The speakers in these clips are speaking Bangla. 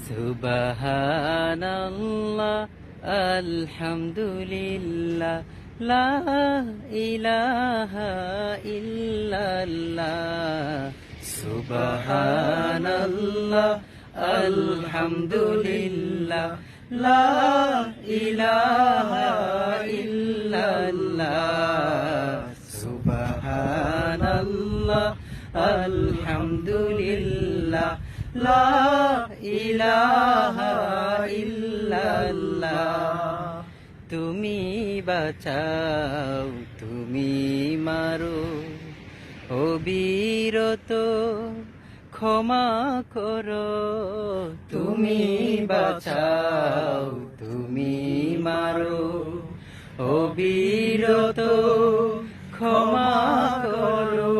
সুবহানাল্লাহ আলহামদুলিল্লাহ লা ইলাহা ইল্লাল্লাহ সুবহানাল্লাহ আলহামদুলিল্লাহ লা ইলাহা ইল্লাল্লাহ সুবহানাল্লাহ আলহামদুলিল্লাহ লা ইলাহা ইল্লাল্লাহ তুমি বাঁচাও তুমি মারো অবিরত ক্ষমা করো তুমি বাঁচাও তুমি মারো অবিরত ক্ষমা করো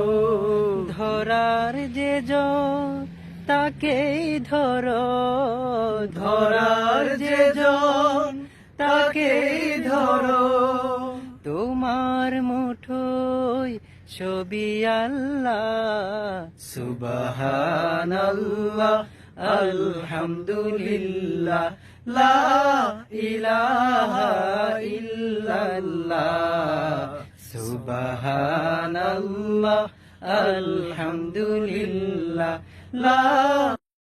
ধরার যে জন তাকেই ধরো ধরার যে জন তাকেই ধরো তোমার মুঠোয় ছবি আল্লাহ সুবহানাল্লাহ আলহামদুলিল্লাহ লা ইলাহা ইল্লাল্লাহ সুবহানাল্লাহ আলহামদুলিল্লাহ লা